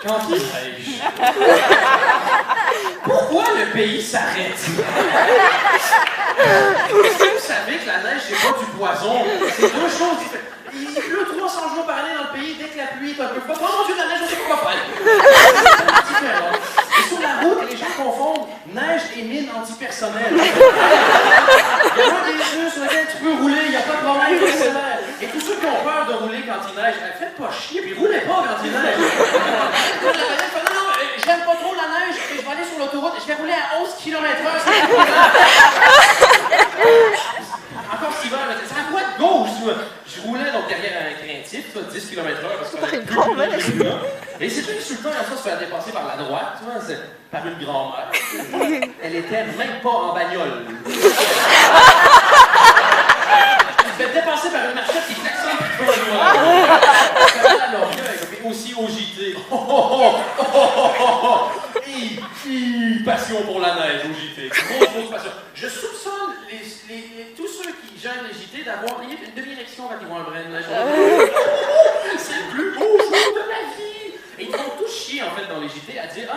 Quand il neige, pourquoi le pays s'arrête? Est-ce que vous savez que la neige, c'est pas du poison? C'est deux choses différentes. Il pleut 300 jours par année dans le pays, dès que la pluie est un peu forte. Oh mon Dieu, la neige, on sait pas quoi faire. C'est différent. Et sur la route, les gens confondent neige et mine antipersonnelle. Il y a des jeux sur lesquels tu peux rouler, il n'y a pas de problème, accélère. Et tous ceux qui ont peur de rouler quand il neige, faites pas chier, puis roulez pas quand il neige. Non, j'aime pas trop la neige, je vais aller sur l'autoroute, je vais rouler à 11 km/h. Encore cet hiver, c'est à droite gauche, je roulais donc derrière un craintif, 10 km/h, parce que et c'est insultant comme ça se faire dépasser par la droite, tu vois, par une grand-mère. Elle était même pas en bagnole. Je me fais dépasser par une marchette qui klaxonne puis qui va loin. Alors, aussi au JT. Passion pour la neige au JT. Grosse passion. Je soupçonne tous ceux qui gênent les JT d'avoir une demi-érection quand ils voient un brin de neige. C'est le plus beau jour de ma vie! Et ils font tous chier en fait dans les JT à dire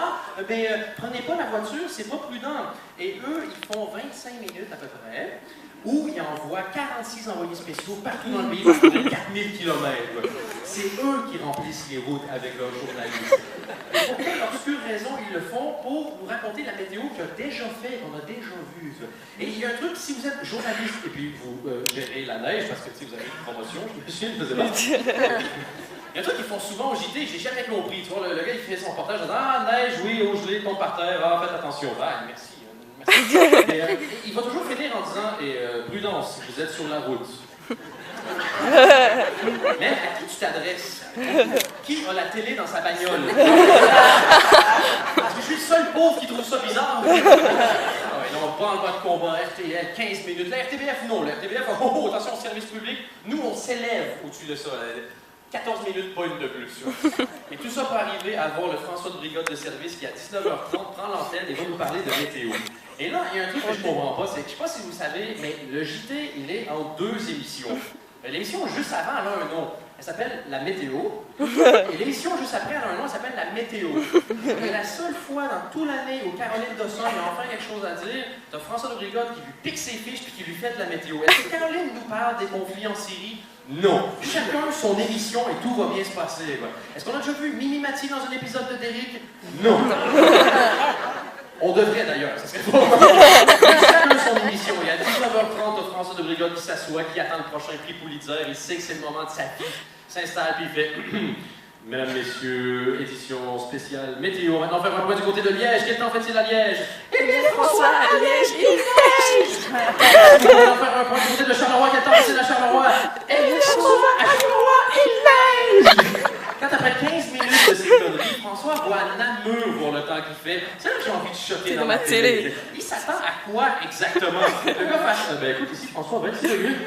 prenez pas la voiture, c'est pas prudent. Et eux, ils font 25 minutes à peu près, où ils envoient 46 envoyés spéciaux partout dans le pays pour 4000 km. C'est eux qui remplissent les routes avec leurs journalistes. Et pour quelle obscure raison ils le font? Pour nous raconter la météo qu'ils ont déjà fait, qu'on a déjà vu. Et il y a un truc, si vous êtes journaliste et puis vous gérez la neige, parce que vous avez une promotion, je me souviens, je faisais pas. Il y a un truc qu'ils font souvent au JT, j'ai jamais compris. Tu vois, le gars il fait son reportage, il dit neige, oui, eau gelée, tombe par terre, faites attention. Merci. Il va toujours finir en disant prudence, vous êtes sur la route. Mais à qui tu t'adresses? Qui a la télé dans sa bagnole? Parce que je suis le seul pauvre qui trouve ça bizarre. Non, pas en bas de combat, RTL, 15 minutes. La RTBF, non. La RTBF, attention au service public. Nous, on s'élève au-dessus de ça. 14 minutes, pas une de plus. Et tout ça peut arriver à voir le François de Brigade de service qui, à 19h30, prend l'antenne et va nous parler de météo. Et là, il y a un truc que je ne comprends pas, c'est que je ne sais pas si vous savez, mais le JT, il est en deux émissions. L'émission juste avant, elle a un nom. Elle s'appelle La Météo. Et l'émission juste après, elle a un nom, elle s'appelle La Météo. Et la seule fois dans toute l'année où Caroline Dawson a enfin quelque chose à dire, t'as François de Brigade qui lui pique ses fiches puis qui lui fait de la météo. Est-ce que Caroline nous parle des conflits en Syrie? Non. Chacun son émission et tout va bien se passer. Est-ce qu'on a déjà vu Mimi Mati dans un épisode de Derrick? Non. On devrait d'ailleurs, ça serait pas chacun son émission. Il y a 19h30, François de Brigade qui s'assoit, qui attend le prochain prix Pulitzer. Il sait que c'est le moment de sa vie. Il s'installe puis il fait Mesdames, Messieurs, édition spéciale météo. Maintenant, on va faire un point du côté de Liège. Quel temps fait-il à Liège? Eh bien, François, à Liège, il neige! On va faire un point du côté de Charleroi. Quel temps fait-il à Charleroi? Eh bien, François, à Charleroi, il neige! Quand après 15 minutes de ces conneries, François voit Namur voir le temps qu'il fait. C'est là que j'ai envie de choquer dans ma télé. Il s'attend à quoi exactement? Le gars fait écoute, ici, François, 26 minutes.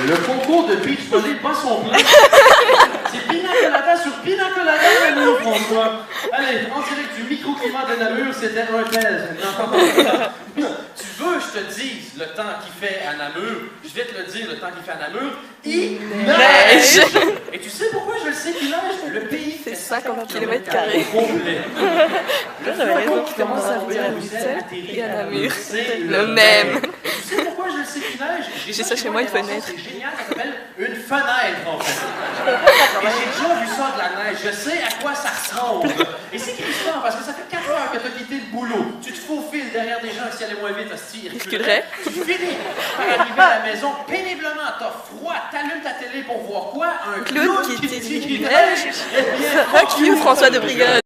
Le concours de beach volley pas son plein. C'est pina colada sur pina colada, Namur, François. Allez, en direct du microclimat de Namur, c'était un thèse. Tu veux que je te dise le temps qu'il fait à Namur? Je vais te le dire, le temps qu'il fait à Namur. Il neige! Et tu sais pourquoi je le sais qu'il neige? Le pays fait 50 km². Complet. Là, j'avais raison, qui commence à venir à Bruxelles et à Namur. C'est le même. Et tu sais pourquoi je le sais qu'il neige? J'ai ça chez moi, une fenêtre. C'est génial, ça s'appelle une fenêtre en fait. Et j'ai déjà vu ça de la neige, je sais à quoi ça ressemble. Et c'est Christophe, parce que ça fait 4 heures que tu as quitté le boulot. Tu te faufiles derrière des gens, si elle est moins vite, il reculerait. Tu finis par arriver à la maison péniblement, t'as froid, t'allumes ta télé pour voir quoi? Un clown qui dit qu'il neige. Fuck you, François de Brigade.